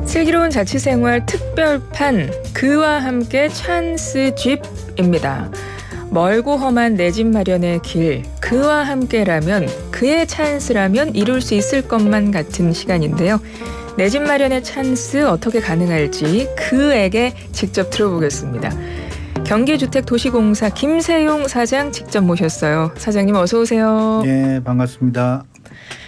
슬기로운 자취생활 특별판 그와 함께 찬스집입니다. 멀고 험한 내 집 마련의 길 그와 함께라면 그의 찬스라면 이룰 수 있을 것만 같은 시간인데요. 내 집 마련의 찬스 어떻게 가능할지 그에게 직접 들어보겠습니다. 경기주택도시공사 김세용 사장 직접 모셨어요. 사장님 어서 오세요. 네, 반갑습니다.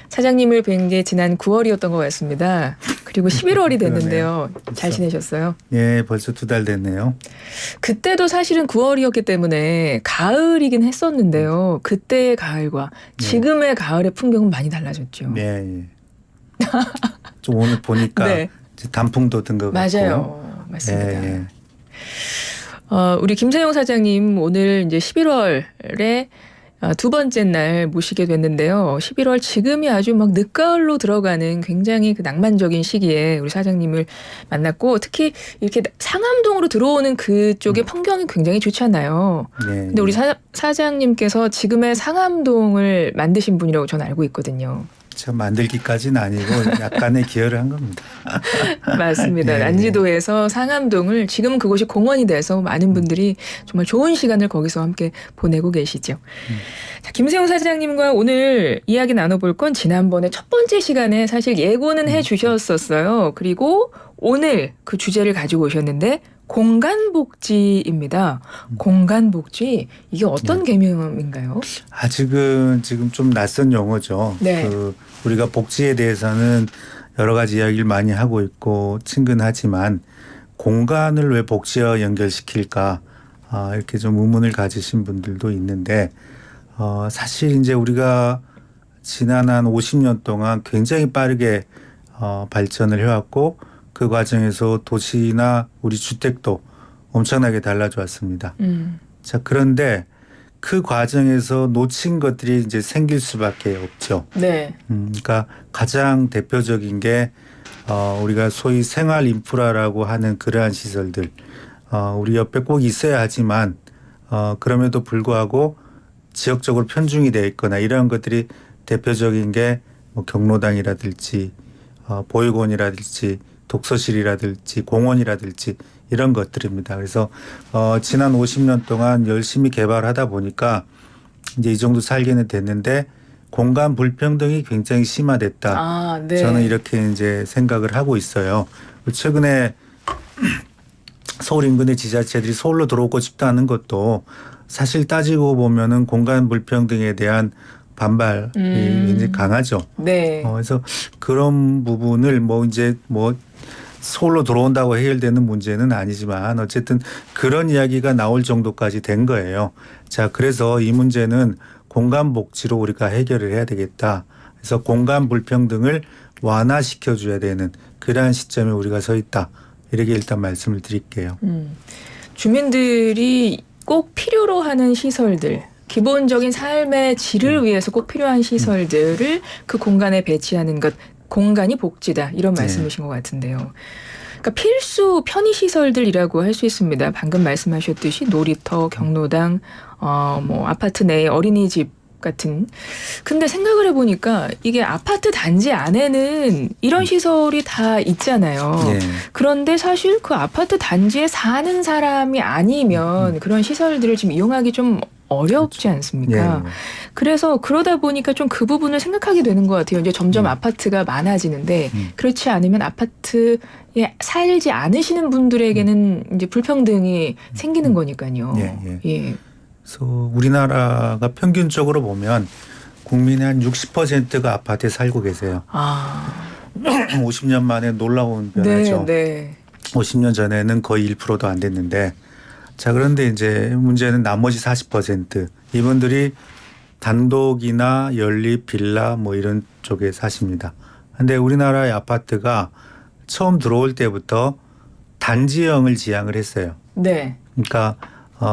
사장님을 뵌 게 지난 9월이었던 것 같습니다. 그리고 11월이 됐는데요. 잘 지내셨어요? 네, 벌써 2달 됐네요. 그때도 사실은 9월이었기 때문에 가을이긴 했었는데요. 그때의 가을과 지금의 가을의 풍경은 많이 달라졌죠. 네. 좀 오늘 보니까 네. 이제 단풍도 든 것 같고. 맞아요. 맞습니다. 네. 우리 김세용 사장님 오늘 이제 11월에 두 번째 날 모시게 됐는데요. 11월 지금이 아주 막 늦가을로 들어가는 굉장히 그 낭만적인 시기에 우리 사장님을 만났고 특히 이렇게 상암동으로 들어오는 그쪽의 풍경이 굉장히 좋잖아요. 네. 근데 우리 사장님께서 지금의 상암동을 만드신 분이라고 저는 알고 있거든요. 저 만들기까지는 아니고 약간의 기여를 한 겁니다. 맞습니다. 네. 난지도에서 상암동을 지금 그곳이 공원이 돼서 많은 분들이 정말 좋은 시간을 거기서 함께 보내고 계시죠. 자, 김세용 사장님과 오늘 이야기 나눠볼 건 지난번에 첫 번째 시간에 사실 예고는 해 주셨었어요. 그리고 오늘 그 주제를 가지고 오셨는데 공간복지입니다. 공간복지 이게 어떤 개념인가요? 아직은 지금 좀 낯선 용어죠. 네. 우리가 복지에 대해서는 여러 가지 이야기를 많이 하고 있고 친근하지만 공간을 왜 복지와 연결시킬까 이렇게 좀 의문을 가지신 분들도 있는데 사실 이제 우리가 지난 한 50년 동안 굉장히 빠르게 발전을 해왔고 그 과정에서 도시나 우리 주택도 엄청나게 달라져 왔습니다. 자, 그런데 그 과정에서 놓친 것들이 이제 생길 수밖에 없죠. 네. 그러니까 가장 대표적인 게 우리가 소위 생활 인프라라고 하는 그러한 시설들 우리 옆에 꼭 있어야 하지만 그럼에도 불구하고 지역적으로 편중이 되어 있거나 이런 것들이 대표적인 게 뭐 경로당이라든지 보육원이라든지 독서실이라든지 공원이라든지 이런 것들입니다. 그래서 지난 50년 동안 열심히 개발하다 보니까 이제 이 정도 살기는 됐는데 공간 불평등이 굉장히 심화됐다. 네. 저는 이렇게 이제 생각을 하고 있어요. 최근에 서울 인근의 지자체들이 서울로 들어오고 싶다는 것도 사실 따지고 보면은 공간 불평등에 대한 반발이 굉장히 강하죠. 네. 그래서 그런 부분을 서울로 들어온다고 해결되는 문제는 아니지만 어쨌든 그런 이야기가 나올 정도까지 된 거예요. 자, 그래서 이 문제는 공간 복지로 우리가 해결을 해야 되겠다. 그래서 공간 불평등을 완화시켜 줘야 되는 그러한 시점에 우리가 서 있다. 이렇게 일단 말씀을 드릴게요. 주민들이 꼭 필요로 하는 시설들 기본적인 삶의 질을 위해서 꼭 필요한 시설들을 그 공간에 배치하는 것 공간이 복지다 이런 말씀이신 것 같은데요. 그러니까 필수 편의시설들이라고 할 수 있습니다. 방금 말씀하셨듯이 놀이터, 경로당, 뭐 아파트 내 어린이집 같은. 근데 생각을 해보니까 이게 아파트 단지 안에는 이런 시설이 다 있잖아요. 네. 그런데 사실 그 아파트 단지에 사는 사람이 아니면 그런 시설들을 좀 이용하기 좀 어렵지 않습니까? 네. 그래서 그러다 보니까 좀 그 부분을 생각하게 되는 것 같아요. 이제 점점 아파트가 많아지는데 그렇지 않으면 아파트에 살지 않으시는 분들에게는 이제 불평등이 생기는 거니까요. 예. 그래서 우리나라가 평균적으로 보면 국민의 한 60%가 아파트에 살고 계세요. 50년 만에 놀라운 변화죠. 네. 50년 전에는 거의 1%도 안 됐는데 자, 그런데 이제 문제는 나머지 40% 이분들이 단독이나 연립, 빌라 뭐 이런 쪽에 사십니다. 근데 우리나라의 아파트가 처음 들어올 때부터 단지형을 지향을 했어요. 네. 그러니까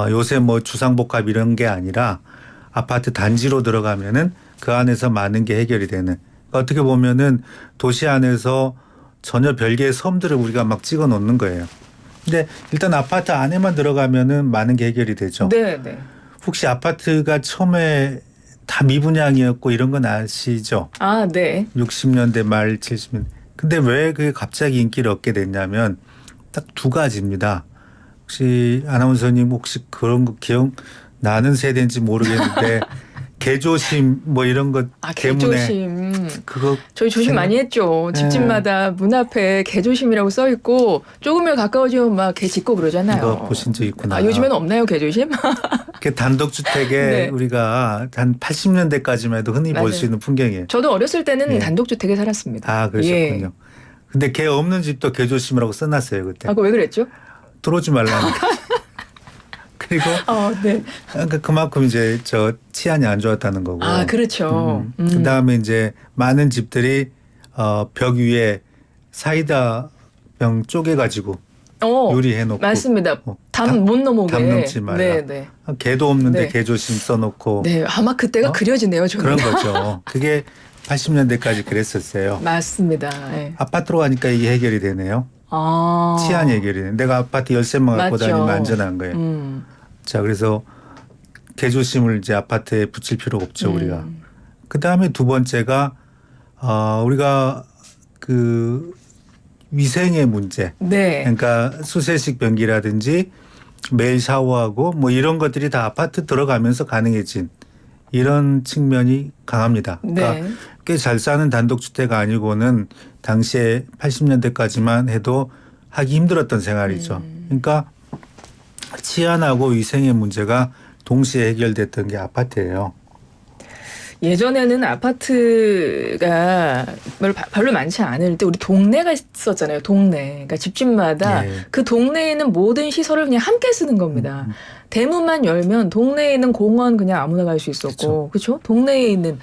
요새 뭐 주상복합 이런 게 아니라 아파트 단지로 들어가면은 그 안에서 많은 게 해결이 되는. 그러니까 어떻게 보면은 도시 안에서 전혀 별개의 섬들을 우리가 막 찍어 놓는 거예요. 근데 일단 아파트 안에만 들어가면은 많은 게 해결이 되죠. 네. 혹시 아파트가 처음에 다 미분양이었고 이런 건 아시죠? 네. 60년대 말 70년 근데 왜 그게 갑자기 인기를 얻게 됐냐면 딱 두 가지입니다. 혹시 아나운서님 혹시 그런 거 기억 나는 세대인지 모르겠는데 개조심 뭐 이런 것 때문에 개조심. 그거 저희 조심 많이 했죠. 집집마다 문 앞에 개조심이라고 써 있고 조금을 가까워지면 막 개 짖고 그러잖아요. 이거 보신 적 있구나. 요즘에는 없나요, 개조심? 그 단독주택에 네. 우리가 한 80년대까지만 해도 흔히 볼 맞아요. 수 있는 풍경이에요. 저도 어렸을 때는 예. 단독주택에 살았습니다. 아 그러셨군요. 예. 근데 개 없는 집도 개조심이라고 써놨어요 그때. 그거 왜 그랬죠? 들어오지 말라니까. 그리고 네. 그러니까 그만큼 이제 저 치안이 안 좋았다는 거고. 그렇죠. 그다음에 이제 많은 집들이 벽 위에 사이다 병 쪼개가지고 유리해놓고. 맞습니다. 어, 담 못 넘어오게. 담 넘지 말라. 네. 개도 없는데 네. 개조심 써놓고. 네, 아마 그때가 그려지네요. 저는. 그런 거죠. 그게 80년대까지 그랬었어요. 맞습니다. 네. 아파트로 가니까 이게 해결이 되네요. 치안 해결이 되네. 내가 아파트 열쇠만 갖고 맞죠. 다니면 안전한 거예요. 자, 그래서 개조심을 이제 아파트에 붙일 필요가 없죠, 우리가. 그 다음에 두 번째가 우리가 그 위생의 문제. 네. 그러니까 수세식 변기라든지 매일 샤워하고 뭐 이런 것들이 다 아파트 들어가면서 가능해진 이런 측면이 강합니다. 그러니까 네. 꽤 잘 사는 단독주택 아니고는 당시에 80년대까지만 해도 하기 힘들었던 생활이죠. 그러니까 치안하고 위생의 문제가 동시에 해결됐던 게 아파트예요. 예전에는 아파트가 별로 많지 않을 때 우리 동네가 있었잖아요. 동네. 그러니까 집집마다 네. 그 동네에 있는 모든 시설을 그냥 함께 쓰는 겁니다. 대문만 열면 동네에 있는 공원 그냥 아무나 갈 수 있었고, 그렇죠? 동네에 있는.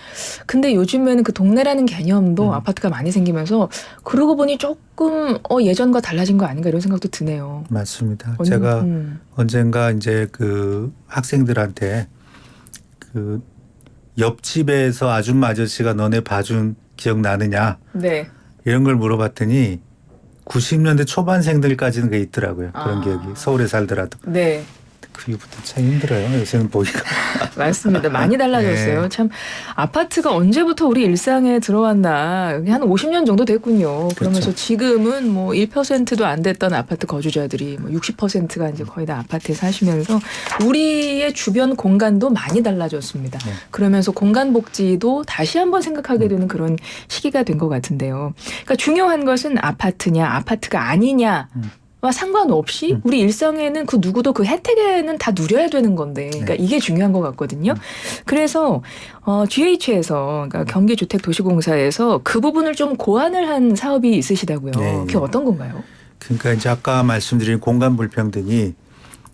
근데 요즘에는 그 동네라는 개념도 아파트가 많이 생기면서 그러고 보니 조금 예전과 달라진 거 아닌가 이런 생각도 드네요. 맞습니다. 제가 언젠가 이제 그 학생들한테 그 옆집에서 아줌마 아저씨가 너네 봐준 기억 나느냐 네. 이런 걸 물어봤더니 90년대 초반생들까지는 그게 있더라고요. 그런 기억이 서울에 살더라도. 네. 그 이후부터 참 힘들어요. 요새는 보기가. 맞습니다. 많이 달라졌어요. 네. 참 아파트가 언제부터 우리 일상에 들어왔나 한 50년 정도 됐군요. 그러면서 그렇죠. 지금은 뭐 1%도 안 됐던 아파트 거주자들이 뭐 60%가 이제 거의 다 아파트에 사시면서 우리의 주변 공간도 많이 달라졌습니다. 네. 그러면서 공간 복지도 다시 한번 생각하게 되는 그런 시기가 된 것 같은데요. 그러니까 중요한 것은 아파트냐 아파트가 아니냐 와 상관없이 우리 일상에는 그 누구도 그 혜택에는 다 누려야 되는 건데, 그러니까 이게 중요한 것 같거든요. 그래서 GH에서 그러니까 경기주택도시공사에서 그 부분을 좀 고안을 한 사업이 있으시다고요. 네. 그게 어떤 건가요? 그러니까 이제 아까 말씀드린 공간 불평등이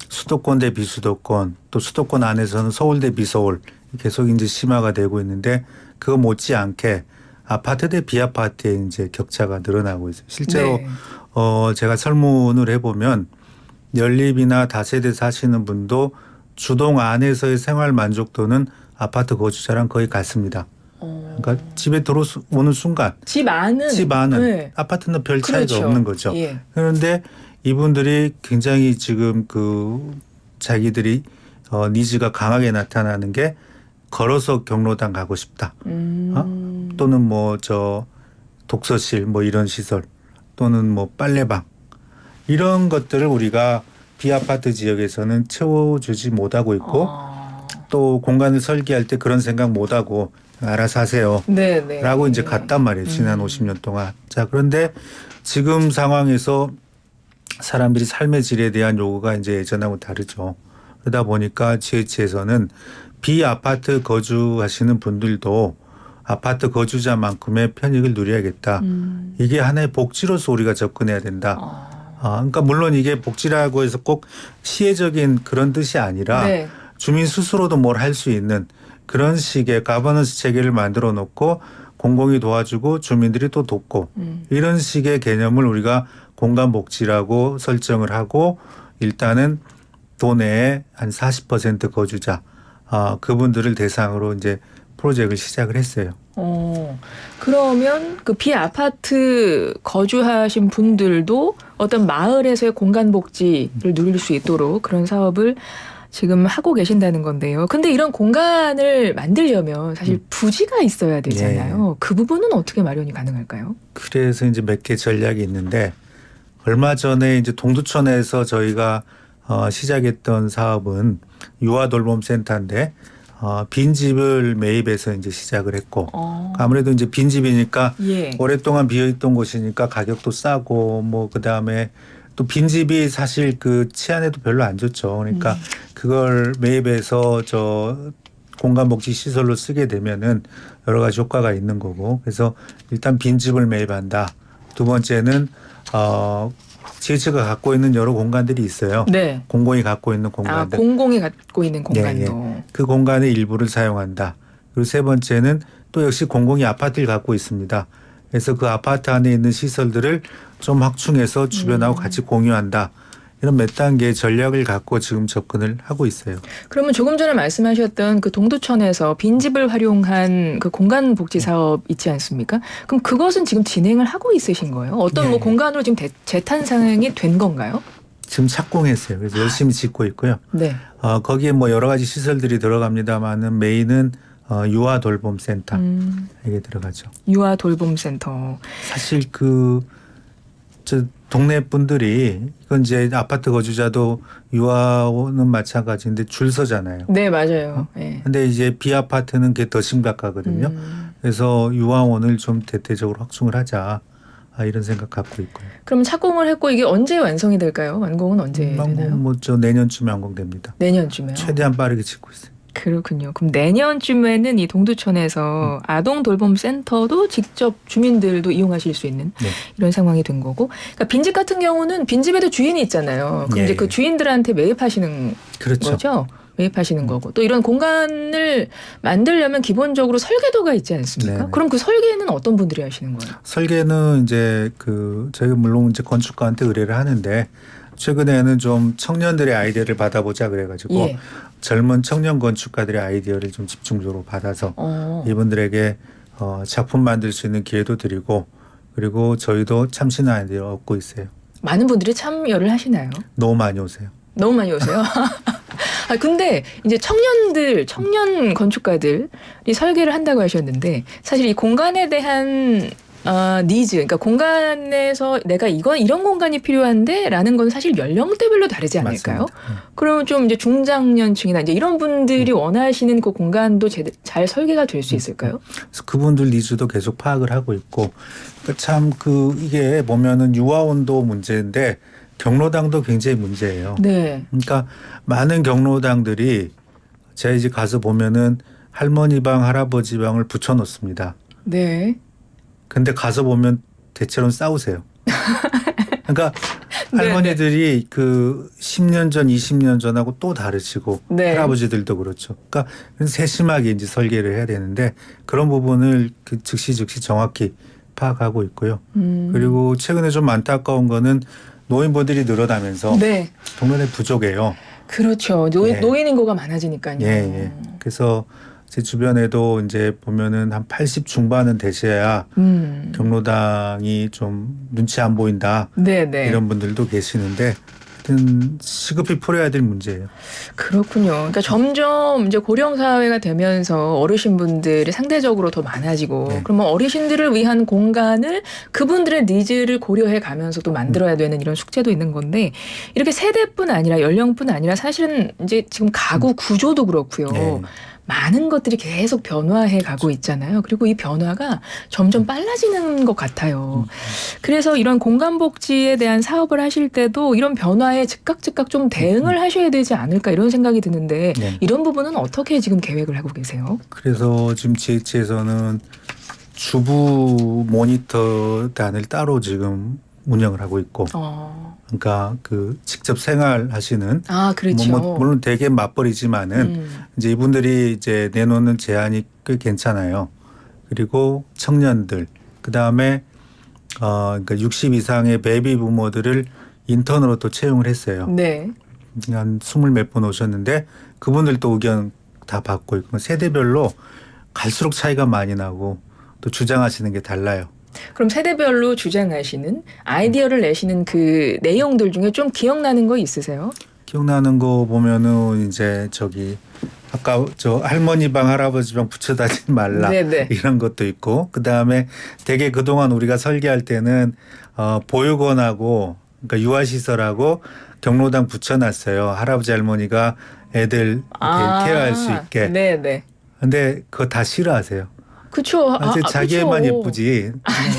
수도권 대 비수도권 또 수도권 안에서는 서울 대 비서울 계속 이제 심화가 되고 있는데 그거 못지않게 아파트 대 비아파트의 이제 격차가 늘어나고 있어요. 실제로 네. 제가 설문을 해보면 연립이나 다세대 사시는 분도 주동 안에서의 생활 만족도는 아파트 거주자랑 거의 같습니다. 그러니까 집에 들어오는 순간 집 안은 네. 아파트는 별 차이가 그렇죠. 없는 거죠. 예. 그런데 이분들이 굉장히 지금 그 자기들이 니즈가 강하게 나타나는 게 걸어서 경로당 가고 싶다. 또는 뭐 저 독서실 뭐 이런 시설 또는 뭐 빨래방 이런 것들을 우리가 비아파트 지역에서는 채워주지 못하고 있고 또 공간을 설계할 때 그런 생각 못하고 알아서 하세요. 네. 라고 이제 갔단 말이에요. 지난 50년 동안. 자, 그런데 지금 상황에서 사람들이 삶의 질에 대한 요구가 이제 예전하고 다르죠. 그러다 보니까 GH에서는 비아파트 거주하시는 분들도 아파트 거주자만큼의 편익을 누려야겠다. 이게 하나의 복지로서 우리가 접근해야 된다. 그러니까 물론 이게 복지라고 해서 꼭 시혜적인 그런 뜻이 아니라 네. 주민 스스로도 뭘 할 수 있는 그런 식의 가버넌스 체계를 만들어 놓고 공공이 도와주고 주민들이 또 돕고 이런 식의 개념을 우리가 공간 복지라고 설정을 하고 일단은 도내에 한 40% 거주자 그분들을 대상으로 이제 프로젝트를 시작을 했어요. 그러면 그 비아파트 거주하신 분들도 어떤 마을에서의 공간 복지를 누릴 수 있도록 그런 사업을 지금 하고 계신다는 건데요. 근데 이런 공간을 만들려면 사실 부지가 있어야 되잖아요. 그 부분은 어떻게 마련이 가능할까요? 그래서 이제 몇 개 전략이 있는데 얼마 전에 이제 동두천에서 저희가 시작했던 사업은 유아돌봄센터인데 빈집을 매입해서 이제 시작을 했고 아무래도 이제 빈집이니까 예. 오랫동안 비어있던 곳이니까 가격도 싸고 뭐 그다음에 또 빈집이 사실 그 치안에도 별로 안 좋죠. 그러니까 그걸 매입해서 저 공간복지 시설로 쓰게 되면은 여러 가지 효과가 있는 거고 그래서 일단 빈집을 매입한다. 두 번째는 지자체가 갖고 있는 여러 공간들이 있어요. 네. 공공이 갖고 있는 공간들. 공공이 갖고 있는 공간도. 예. 그 공간의 일부를 사용한다. 그리고 세 번째는 또 역시 공공이 아파트를 갖고 있습니다. 그래서 그 아파트 안에 있는 시설들을 좀 확충해서 주변하고 같이 공유한다. 이런 몇 단계의 전략을 갖고 지금 접근을 하고 있어요. 그러면 조금 전에 말씀하셨던 그 동두천에서 빈집을 활용한 그 공간 복지 사업 있지 않습니까? 그럼 그것은 지금 진행을 하고 있으신 거예요? 어떤 네. 뭐 공간으로 지금 재탄생이 된 건가요? 지금 착공했어요. 그래서 열심히 짓고 있고요. 네. 거기에 뭐 여러 가지 시설들이 들어갑니다만은 메인은 유아 돌봄센터 이게 들어가죠. 유아 돌봄센터. 사실 저 동네 분들이 이건 이제 아파트 거주자도 유아는 마찬가지인데 줄 서잖아요. 네, 맞아요. 네. 근데 이제 비아파트는 그게 더 심각하거든요. 그래서 유아원을 좀 대대적으로 확충을 하자. 이런 생각 갖고 있고요. 그럼 착공을 했고 이게 언제 완성이 될까요? 완공은 언제 되나요? 완공 뭐저 내년쯤에 완공됩니다. 내년쯤에요. 최대한 빠르게 짓고 있어요. 그렇군요. 그럼 내년쯤에는 이 동두천에서 아동 돌봄 센터도 직접 주민들도 이용하실 수 있는 네. 이런 상황이 된 거고. 그러니까 빈집 같은 경우는 빈집에도 주인이 있잖아요. 그럼 예, 이제 그 예. 주인들한테 매입하시는 그렇죠. 거죠. 매입하시는 거고 또 이런 공간을 만들려면 기본적으로 설계도가 있지 않습니까? 네네. 그럼 그 설계는 어떤 분들이 하시는 거예요? 설계는 이제 저희가 물론 이제 건축가한테 의뢰를 하는데 최근에는 좀 청년들의 아이디어를 받아보자 그래가지고 예. 젊은 청년 건축가들의 아이디어를 좀 집중적으로 받아서 이분들에게 작품 만들 수 있는 기회도 드리고 그리고 저희도 참신 아이디어 얻고 있어요. 많은 분들이 참여를 하시나요? 너무 많이 오세요. 너무 많이 오세요. 근데 이제 청년 건축가들이 설계를 한다고 하셨는데 사실 이 공간에 대한 니즈, 그러니까 공간에서 내가 이런 공간이 필요한데라는 건 사실 연령대별로 다르지 않을까요? 맞습니다. 그러면 좀 이제 중장년층이나 이제 이런 분들이 원하시는 그 공간도 잘 설계가 될 수 있을까요? 그래서 그분들 니즈도 계속 파악을 하고 있고 참 이게 보면은 유아원도 문제인데 경로당도 굉장히 문제예요. 네. 그러니까 많은 경로당들이 제가 이제 가서 보면은 할머니 방, 할아버지 방을 붙여놓습니다. 네. 근데 가서 보면 대체로는 싸우세요. 그러니까 할머니들이 10년 전, 20년 전하고 또 다르시고 네. 할아버지들도 그렇죠. 그러니까 세심하게 이제 설계를 해야 되는데 그런 부분을 즉시 정확히 파악하고 있고요. 그리고 최근에 좀 안타까운 거는 노인분들이 늘어나면서 네. 동네에 부족해요. 그렇죠. 노인 인구가 많아지니까요. 예. 그래서 제 주변에도 이제 보면은 한 80 중반은 되셔야 경로당이 좀 눈치 안 보인다. 네네. 이런 분들도 계시는데 하여튼 시급히 풀어야 될 문제예요. 그렇군요. 그러니까 점점 이제 고령 사회가 되면서 어르신분들이 상대적으로 더 많아지고 네. 그러면 어르신들을 위한 공간을 그분들의 니즈를 고려해 가면서 또 만들어야 되는 이런 숙제도 있는 건데 이렇게 세대뿐 아니라 연령뿐 아니라 사실은 이제 지금 가구 구조도 그렇고요. 네. 많은 것들이 계속 변화해 가고 있잖아요. 그리고 이 변화가 점점 빨라지는 것 같아요. 그래서 이런 공간복지에 대한 사업을 하실 때도 이런 변화에 즉각 좀 대응을 하셔야 되지 않을까 이런 생각이 드는데 네. 이런 부분은 어떻게 지금 계획을 하고 계세요? 그래서 지금 지자체에서는 주부 모니터단을 따로 지금 운영을 하고 있고 그러니까 직접 생활하시는 그렇죠. 물론 되게 맞벌이지만은 이제 이분들이 이제 내놓는 제한이 꽤 괜찮아요. 그리고 청년들 그다음에 그러니까 60 이상의 베이비 부모들을 인턴으로 또 채용을 했어요. 네. 한 20 몇 분 오셨는데 그분들도 의견 다 받고 있고 세대별로 갈수록 차이가 많이 나고 또 주장하시는 게 달라요. 그럼 세대별로 주장하시는 아이디어를 내시는 그 내용들 중에 좀 기억나는 거 있으세요? 기억나는 거 보면은 이제 저기 아까 저 할머니 방 할아버지 방 붙여다니지 말라 네네. 이런 것도 있고 그다음에 되게 그동안 우리가 설계할 때는 보육원하고 그러니까 유아시설하고 경로당 붙여놨어요. 할아버지 할머니가 애들 이렇게 케어할 수 있게. 네네. 근데 그거 다 싫어하세요. 그쵸. 자기 애만 예쁘지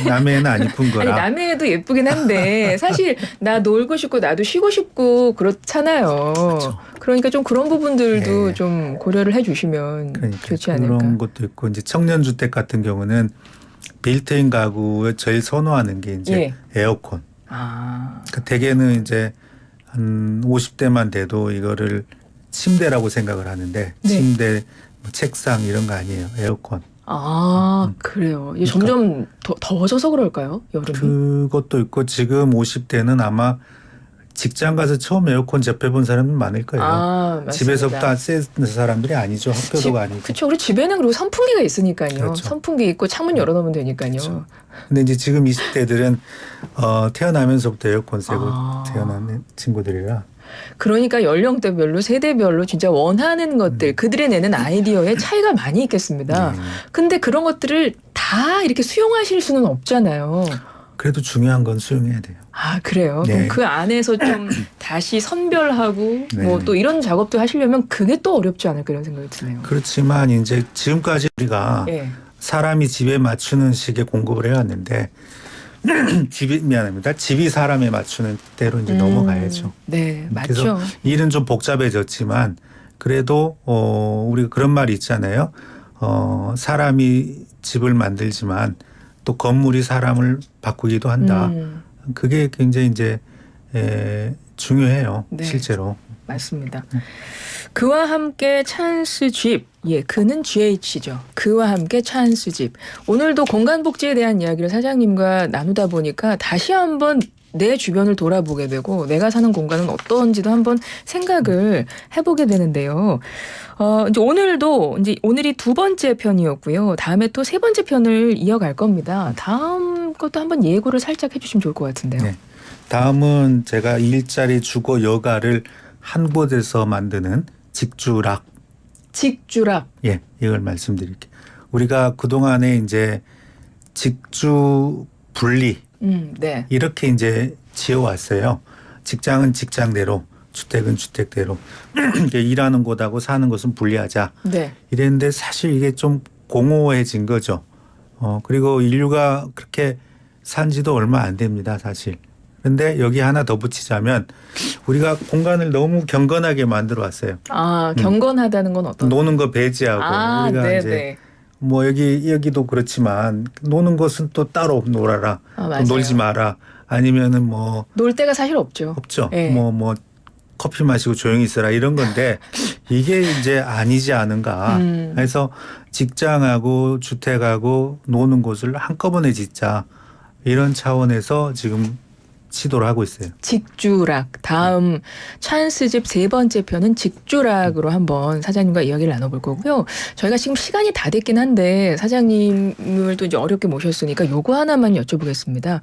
남의 애는 안 예쁜 아니 거라. 남의 애도 예쁘긴 한데 사실 나 놀고 싶고 나도 쉬고 싶고 그렇잖아요. 그렇죠. 그러니까 좀 그런 부분들도 네. 좀 고려를 해주시면 그러니까 좋지 않을까. 그런 것도 있고 이제 청년주택 같은 경우는 빌트인 가구에 제일 선호하는 게 이제 에어컨. 그러니까 대개는 이제 한 50대만 돼도 이거를 침대라고 생각을 하는데 네. 침대, 뭐 책상 이런 거 아니에요. 에어컨. 그래요. 이게 그러니까 점점 더워져서 그럴까요? 여름이? 그것도 있고 지금 50대는 아마 직장 가서 처음 에어컨 접해본 사람은 많을 거예요. 맞습니다. 집에서부터 쓰는 사람들이 아니죠. 학교도가 아니고. 그렇죠. 그리고 집에는 그리고 선풍기가 있으니까요. 그렇죠. 선풍기 있고 창문 열어놓으면 되니까요. 그렇죠. 근데 이제 지금 20대들은 태어나면서부터 에어컨 쐬고 태어난 친구들이라. 그러니까 연령대별로 세대별로 진짜 원하는 것들 그들이 내는 아이디어에 차이가 많이 있겠습니다. 근데 그런 것들을 다 이렇게 수용하실 수는 없잖아요. 그래도 중요한 건 수용해야 돼요. 그래요? 네. 그럼 그 안에서 좀 다시 선별하고 네. 뭐 또 이런 작업도 하시려면 그게 또 어렵지 않을까 이런 생각이 드네요. 그렇지만 이제 지금까지 우리가 예. 사람이 집에 맞추는 식의 공급을 해왔는데 집이 사람에 맞추는 때로 이제 넘어가야죠. 네, 그래서 맞죠. 일은 좀 복잡해졌지만 그래도 우리가 그런 말이 있잖아요. 사람이 집을 만들지만 또 건물이 사람을 바꾸기도 한다. 그게 굉장히 이제 중요해요. 네. 실제로. 맞습니다. 그와 함께 찬스 집. 그는 GH죠. 그와 함께 찬스 집. 오늘도 공간복지에 대한 이야기를 사장님과 나누다 보니까 다시 한번 내 주변을 돌아보게 되고 내가 사는 공간은 어떤지도 한번 생각을 해보게 되는데요. 이제 오늘이 두 번째 편이었고요. 다음에 또 세 번째 편을 이어갈 겁니다. 다음 것도 한번 예고를 살짝 해주시면 좋을 것 같은데요. 네. 다음은 제가 일자리 주거 여가를 한 곳에서 만드는 직주락. 이걸 말씀드릴게요. 우리가 그동안에 이제 직주 분리 네. 이렇게 이제 지어왔어요. 직장은 직장대로, 주택은 주택대로 일하는 곳하고 사는 곳은 분리하자. 네. 이랬는데 사실 이게 좀 공허해진 거죠. 그리고 인류가 그렇게 산 지도 얼마 안 됩니다, 사실. 그런데 여기 하나 더 붙이자면 우리가 공간을 너무 경건하게 만들어 왔어요. 경건하다는 건 어떤? 노는 거 배제하고 우리가 네네. 이제 뭐 여기도 그렇지만 노는 것은 또 따로 놀아라. 맞아요. 또 놀지 마라. 아니면은 뭐 놀 데가 사실 없죠. 없죠. 네. 뭐 커피 마시고 조용히 있어라 이런 건데 이게 이제 아니지 않은가. 그래서 직장하고 주택하고 노는 곳을 한꺼번에 짓자. 이런 차원에서 지금 시도를 하고 있어요. 직주락. 다음 찬스집 세 번째 편은 직주락으로 한번 사장님과 이야기를 나눠볼 거고요. 저희가 지금 시간이 다 됐긴 한데 사장님을 또 이제 어렵게 모셨으니까 요거 하나만 여쭤보겠습니다.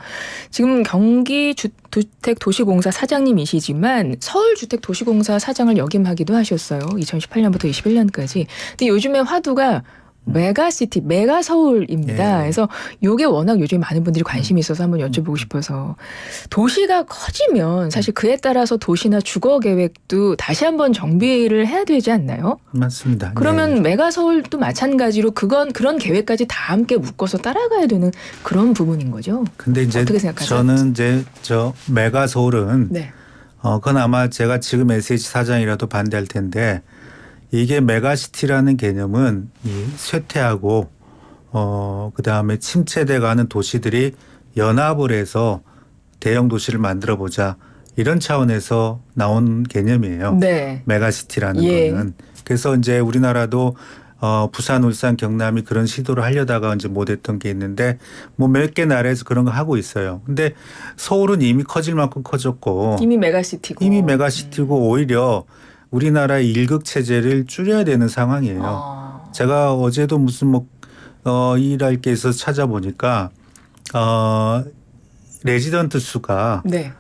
지금 경기주택도시공사 사장님이시지만 서울주택도시공사 사장을 역임하기도 하셨어요. 2018년부터 21년까지. 근데 요즘에 화두가 메가시티, 메가서울입니다. 그래서 이게 워낙 요즘 많은 분들이 관심이 있어서 한번 여쭤보고 싶어서 도시가 커지면 사실 그에 따라서 도시나 주거 계획도 다시 한번 정비를 해야 되지 않나요? 맞습니다. 그러면 네. 메가서울도 마찬가지로 그런 계획까지 다 함께 묶어서 따라가야 되는 그런 부분인 거죠. 근데 이제 어떻게 생각하세요? 저는 이제 메가서울은 네. 그건 아마 제가 지금 SH 사장이라도 반대할 텐데 이게 메가시티라는 개념은 이 쇠퇴하고 그다음에 침체돼가는 도시들이 연합을 해서 대형 도시를 만들어 보자 이런 차원에서 나온 개념이에요. 네. 메가시티라는 거는. 그래서 이제 우리나라도 부산, 울산, 경남이 그런 시도를 하려다가 이제 못했던 게 있는데 뭐 몇 개 나라에서 그런 거 하고 있어요. 근데 서울은 이미 커질 만큼 커졌고 이미 메가시티고. 메가시티고 오히려 우리나라의 일극 체제를 줄여야 되는 상황이에요. 제가 어제도 무슨 일할 게 있어서 찾아보니까 레지던트 수가 네.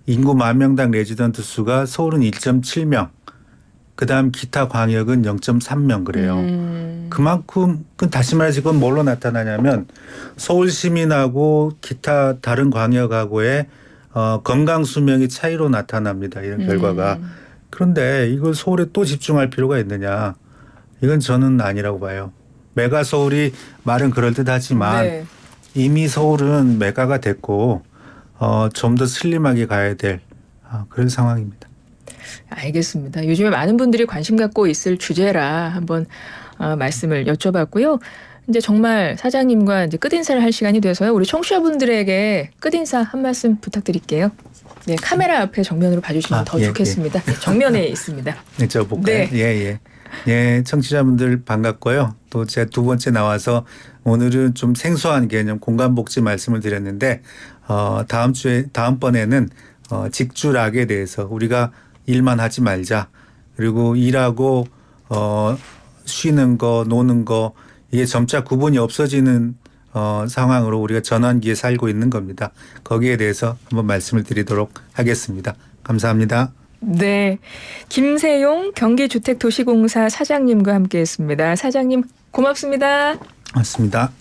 인구 10,000명당 레지던트 수가 서울은 1.7명, 그다음 기타 광역은 0.3명 그래요. 그만큼 다시 말해서 그건 뭘로 나타나냐면 서울 시민하고 기타 다른 광역하고의 건강 수명의 차이로 나타납니다. 이런 결과가. 그런데 이걸 서울에 또 집중할 필요가 있느냐? 이건 저는 아니라고 봐요. 메가 서울이 말은 그럴듯하지만 네. 이미 서울은 메가가 됐고 좀 더 슬림하게 가야 될 그런 상황입니다. 알겠습니다. 요즘에 많은 분들이 관심 갖고 있을 주제라 한번 말씀을 여쭤봤고요. 이제 정말 사장님과 이제 끝인사를 할 시간이 돼서요. 우리 청취자분들에게 끝인사 한 말씀 부탁드릴게요. 네, 카메라 앞에 정면으로 봐주시면 더 예, 좋겠습니다. 네, 정면에 있습니다. 네, 저 볼까요? 네. 예. 예, 청취자분들 반갑고요. 또 제가 두 번째 나와서 오늘은 좀 생소한 개념 공간복지 말씀을 드렸는데 다음번에는 직주락에 대해서 우리가 일만 하지 말자. 그리고 일하고 쉬는 거, 노는 거 이게 점차 구분이 없어지는 상황으로 우리가 전환기에 살고 있는 겁니다. 거기에 대해서 한번 말씀을 드리도록 하겠습니다. 감사합니다. 네, 김세용 경기주택도시공사 사장님과 함께했습니다. 사장님 고맙습니다. 고맙습니다.